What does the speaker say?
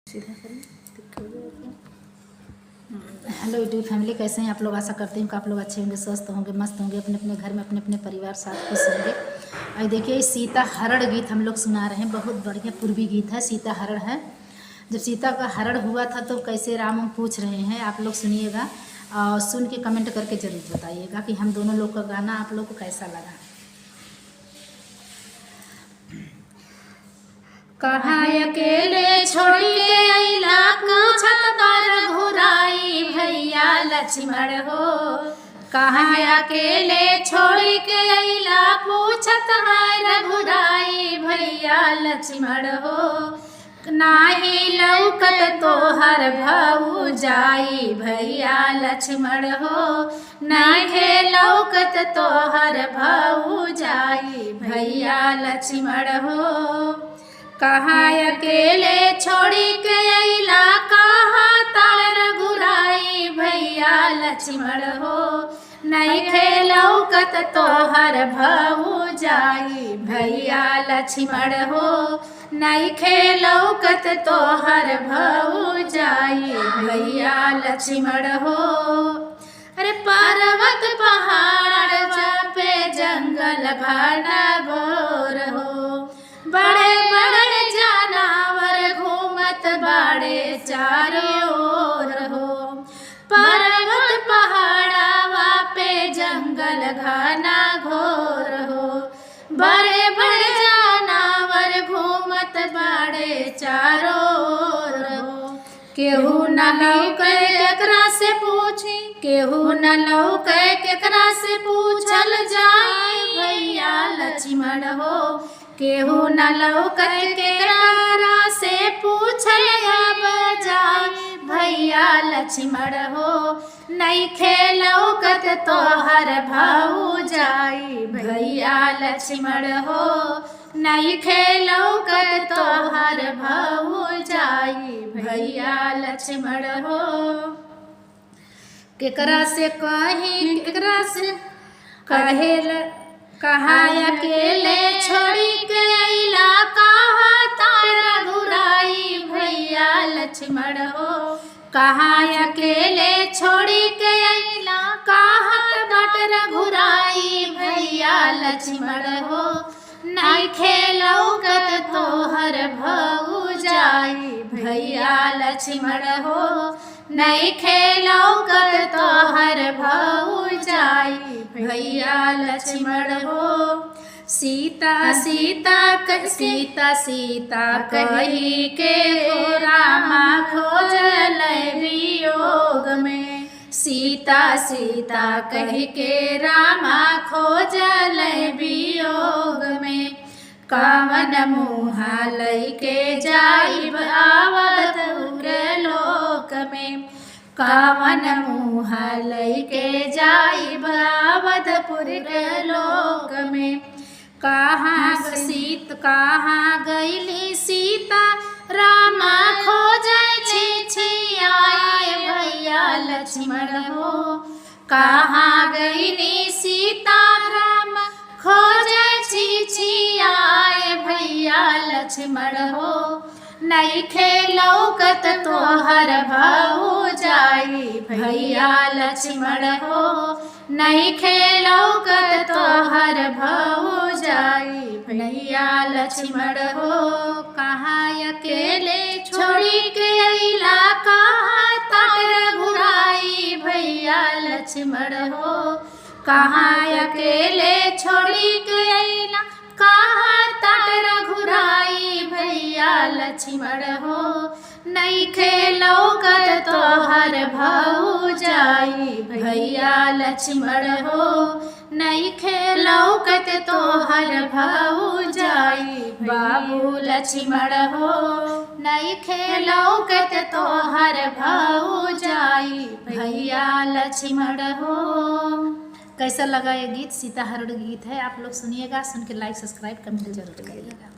Hello YouTube family, कैसे हैं आप लोग। आशा करती हूँ कि आप लोग अच्छे होंगे, स्वस्थ होंगे, मस्त होंगे, अपने अपने घर में अपने अपने परिवार साथ खुश होंगे। और देखिए सीता हरण गीत हम लोग सुना रहे हैं, बहुत बढ़िया पूर्वी गीत है, सीता हरण है। जब सीता का हरण हुआ था तो कैसे राम पूछ रहे हैं, आप लोग सुनिएगा और सुन के कमेंट करके ज़रूर बताइएगा कि हम दोनों लोग का गाना आप लोग को कैसा लगा। कहाँ अकेले छोड़ के अइला, पूछत बार घुराई भैया लक्ष्मण हो। कहाँ अकेले छोड़ के अइला, पूछत बार घुराई भैया लक्ष्मण हो। नाही लौकत तोहर भौजाई भैया लक्ष्मण हो। नाही लौकत तोहर भौजाई भैया लक्ष्मण हो। कहाँ अकेले छोड़ी के अइला, कहाँ तार रघुराई भैया लक्ष्मण हो। नहीं लौकत तोहर भौजाई भैया लक्ष्मण हो। नहीं लौकत तोहर भौजाई भैया लक्ष्मण हो। अरे पर्वत पहाड़ पे जंगल घना घोर हो। बड़े बड़े जानवर घूमत बाड़े चारों ओर हो। पर्वत पहाड़ावा पे जंगल घना घोर हो। बड़े बड़े जानवर घूमत बाड़े चारों ओर हो। केहू न लौके केकरा से पूछी, केहू न लौके केकरा से पूछल जाए भैया लक्ष्मण हो। केहू न लौके केकरा से पूछल जाए भैया लक्ष्मण हो। नइखे लौकत तोहर भौजाई भैया लक्ष्मण हो। नइखे लौकत तोहर भौजाई भैया लक्ष्मण हो। केकरा से कहीं केकरा से कहे कहाँ अकेले छोड़ी के अइला, कहाँ तार घुराई भैया लक्ष्मण हो। कहाँ अकेले छोड़ी के अइला, कहाँ बाट घुराई भैया लक्ष्मण हो। नइखे लौकत तोहर भौजाई भैया लक्ष्मण हो। नइखे लौकत तोहर भौजाई भैया लक्ष्मण हो। सीता सीता सीता सीता कही के रामा खोजल वियोग में। सीता सीता कही के रामा खोजल वियोग में। कावन मुहा लइके जाइब आवत लोक में। कावन मुहा लइके जाइब आवतपुर लोक में। कहाँ गईली सीता रामा खोजै छिछियाए भैया लक्ष्मण हो। कहाँ गईली सीता रामा खोजै छिछियाए भैया लक्ष्मण हो। नइखे लौकत तोहर भौजाई भैया लक्ष्मण हो। नइखे लौकत तोहर भौजाई भैया लक्ष्मण हो। कहाँ अकेले छोड़ी के अइला, कहाँ तार घुराई भैया लक्ष्मण हो। कहाँ अकेले छोड़ी के अइला, कहाँ तार घुराई भैया लक्ष्मण हो। नइखे लौकत तोहर भौजाई भैया लक्ष्मण हो। नइखे लौकत तोहर भौजाई बाबू लक्ष्मण हो। नइखे लौकत तोहर भौजाई भैया लक्ष्मण हो। कैसा लगा ये गीत, सीता हरण गीत है। आप लोग सुनिएगा, सुन के लाइक सब्सक्राइब कमेंट जरूर करिएगा।